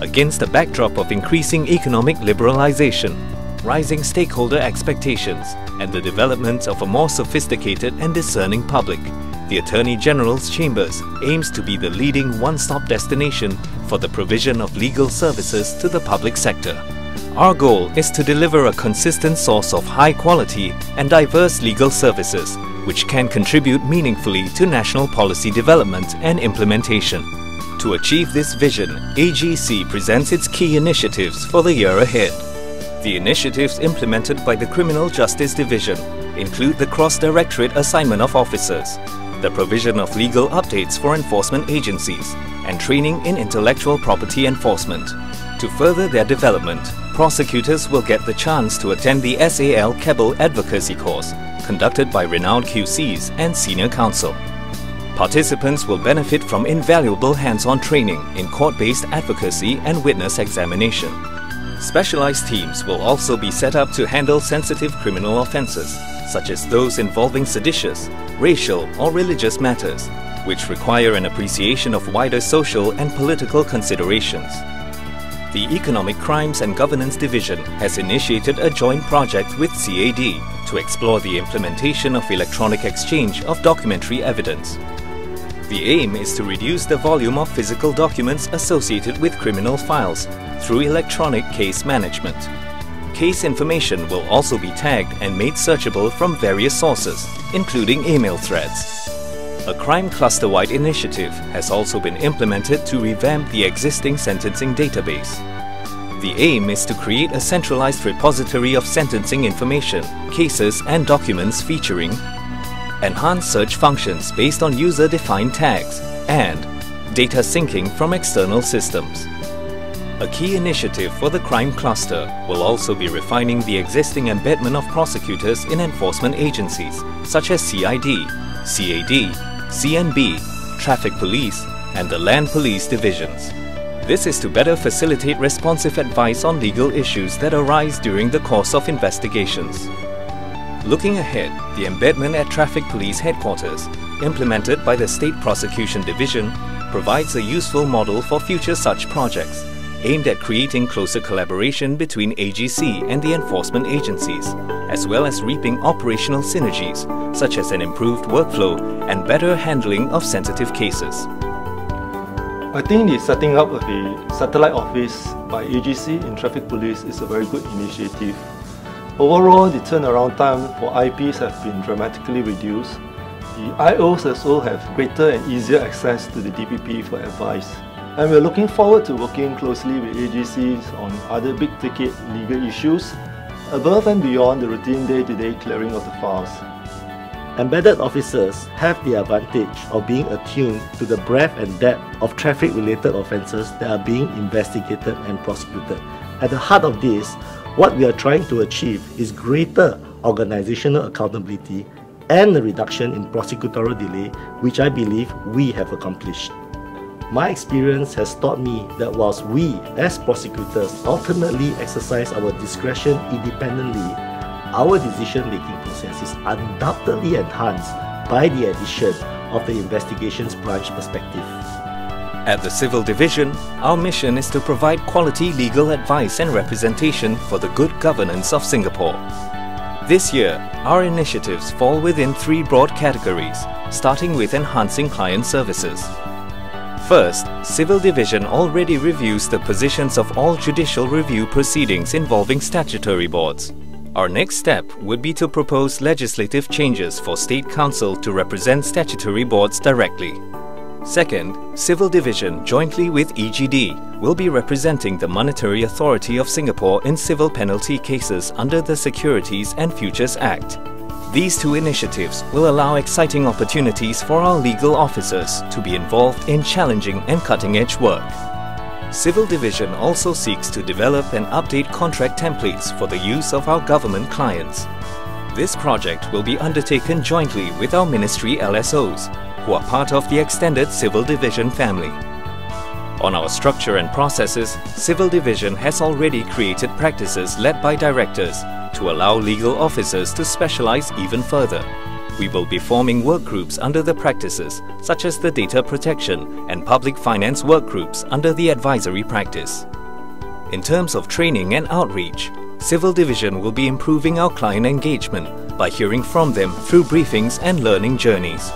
against the backdrop of increasing economic liberalization, rising stakeholder expectations, and the development of a more sophisticated and discerning public, the Attorney General's Chambers aims to be the leading one-stop destination for the provision of legal services to the public sector. Our goal is to deliver a consistent source of high quality and diverse legal services which can contribute meaningfully to national policy development and implementation. To achieve this vision, AGC presents its key initiatives for the year ahead. The initiatives implemented by the Criminal Justice Division include the cross-directorate assignment of officers, the provision of legal updates for enforcement agencies, and training in intellectual property enforcement. To further their development, prosecutors will get the chance to attend the SAL CABLE advocacy course conducted by renowned QCs and senior counsel. Participants will benefit from invaluable hands-on training in court-based advocacy and witness examination. Specialized teams will also be set up to handle sensitive criminal offences, such as those involving seditious, racial or religious matters, which require an appreciation of wider social and political considerations. The Economic Crimes and Governance Division has initiated a joint project with CAD to explore the implementation of electronic exchange of documentary evidence. The aim is to reduce the volume of physical documents associated with criminal files through electronic case management. Case information will also be tagged and made searchable from various sources, including email threads. A crime cluster-wide initiative has also been implemented to revamp the existing sentencing database. The aim is to create a centralized repository of sentencing information, cases and documents featuring enhanced search functions based on user-defined tags and data syncing from external systems. A key initiative for the crime cluster will also be refining the existing embedment of prosecutors in enforcement agencies such as CID, CAD, CNB, Traffic Police and the Land Police divisions. This is to better facilitate responsive advice on legal issues that arise during the course of investigations. Looking ahead, the embedment at Traffic Police Headquarters, implemented by the State Prosecution Division, provides a useful model for future such projects, aimed at creating closer collaboration between AGC and the enforcement agencies, as well as reaping operational synergies, such as an improved workflow and better handling of sensitive cases. I think the setting up of a satellite office by AGC in Traffic Police is a very good initiative. Overall, the turnaround time for IPs have been dramatically reduced. The IOs also have greater and easier access to the DPP for advice. And we're looking forward to working closely with AGCs on other big-ticket legal issues above and beyond the routine day-to-day clearing of the files. Embedded officers have the advantage of being attuned to the breadth and depth of traffic-related offences that are being investigated and prosecuted. At the heart of this, what we are trying to achieve is greater organizational accountability and a reduction in prosecutorial delay, which I believe we have accomplished. My experience has taught me that whilst we, as prosecutors, ultimately exercise our discretion independently, our decision-making process is undoubtedly enhanced by the addition of the investigations branch perspective. At the Civil Division, our mission is to provide quality legal advice and representation for the good governance of Singapore. This year, our initiatives fall within three broad categories, starting with enhancing client services. First, Civil Division already reviews the positions of all judicial review proceedings involving statutory boards. Our next step would be to propose legislative changes for State Council to represent statutory boards directly. Second, Civil Division jointly with EGD will be representing the Monetary Authority of Singapore in civil penalty cases under the Securities and Futures Act. These two initiatives will allow exciting opportunities for our legal officers to be involved in challenging and cutting-edge work. Civil Division also seeks to develop and update contract templates for the use of our government clients. This project will be undertaken jointly with our Ministry LSOs, who are part of the extended Civil Division family. On our structure and processes, Civil Division has already created practices led by directors to allow legal officers to specialize even further. We will be forming work groups under the practices, such as the data protection and public finance work groups under the advisory practice. In terms of training and outreach, Civil Division will be improving our client engagement by hearing from them through briefings and learning journeys.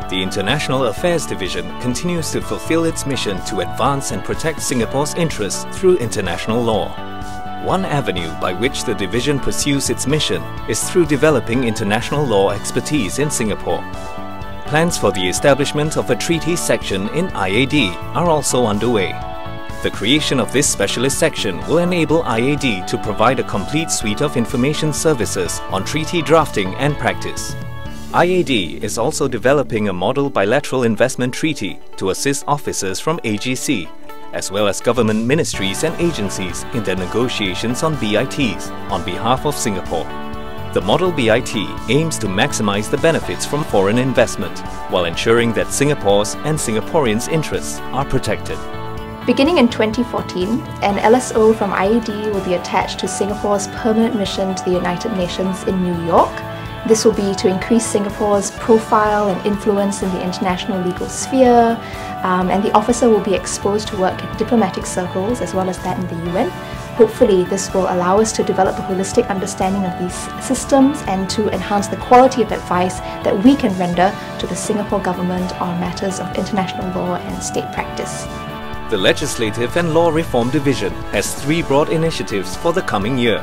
The International Affairs Division continues to fulfill its mission to advance and protect Singapore's interests through international law. One avenue by which the division pursues its mission is through developing international law expertise in Singapore. Plans for the establishment of a treaty section in IAD are also underway. The creation of this specialist section will enable IAD to provide a complete suite of information services on treaty drafting and practice. IAD is also developing a model bilateral investment treaty to assist officers from AGC, as well as government ministries and agencies in their negotiations on BITs on behalf of Singapore. The Model BIT aims to maximize the benefits from foreign investment while ensuring that Singapore's and Singaporeans' interests are protected. Beginning in 2014, an LSO from IAD will be attached to Singapore's permanent mission to the United Nations in New York. This will be to increase Singapore's profile and influence in the international legal sphere, and the officer will be exposed to work in diplomatic circles as well as that in the UN. Hopefully, this will allow us to develop a holistic understanding of these systems and to enhance the quality of advice that we can render to the Singapore government on matters of international law and state practice. The Legislative and Law Reform Division has 3 broad initiatives for the coming year.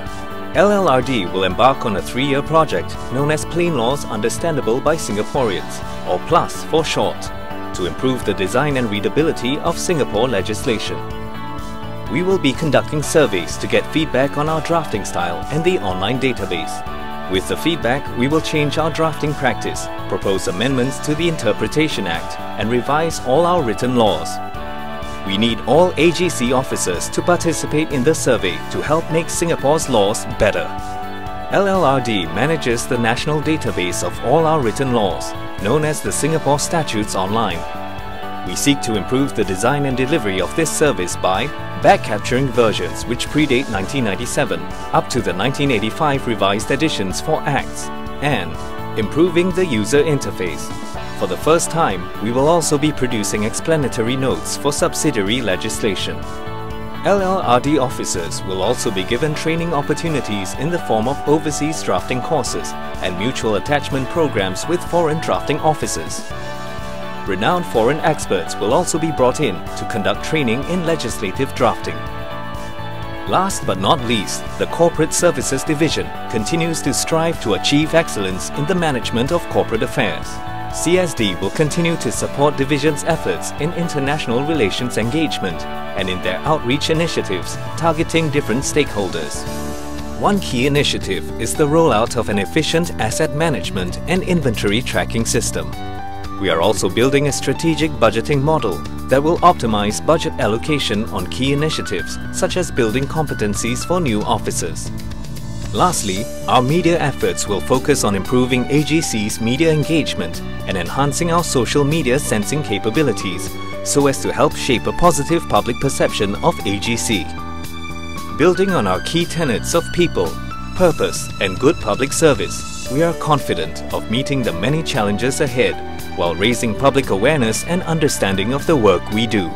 LLRD will embark on a 3-year project known as Plain Laws Understandable by Singaporeans, or PLUS for short, to improve the design and readability of Singapore legislation. We will be conducting surveys to get feedback on our drafting style and the online database. With the feedback, we will change our drafting practice, propose amendments to the Interpretation Act, and revise all our written laws. We need all AGC officers to participate in the survey to help make Singapore's laws better. LLRD manages the national database of all our written laws, known as the Singapore Statutes Online. We seek to improve the design and delivery of this service by back-capturing versions which predate 1997 up to the 1985 revised editions for acts, and improving the user interface. For the first time, we will also be producing explanatory notes for subsidiary legislation. LLRD officers will also be given training opportunities in the form of overseas drafting courses and mutual attachment programs with foreign drafting officers. Renowned foreign experts will also be brought in to conduct training in legislative drafting. Last but not least, the Corporate Services Division continues to strive to achieve excellence in the management of corporate affairs. CSD will continue to support Division's efforts in international relations engagement and in their outreach initiatives targeting different stakeholders. One key initiative is the rollout of an efficient asset management and inventory tracking system. We are also building a strategic budgeting model that will optimize budget allocation on key initiatives such as building competencies for new officers. Lastly, our media efforts will focus on improving AGC's media engagement and enhancing our social media sensing capabilities so as to help shape a positive public perception of AGC. Building on our key tenets of people, purpose and good public service, we are confident of meeting the many challenges ahead while raising public awareness and understanding of the work we do.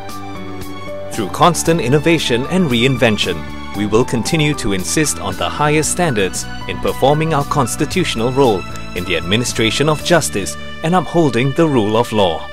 Through constant innovation and reinvention, we will continue to insist on the highest standards in performing our constitutional role in the administration of justice and upholding the rule of law.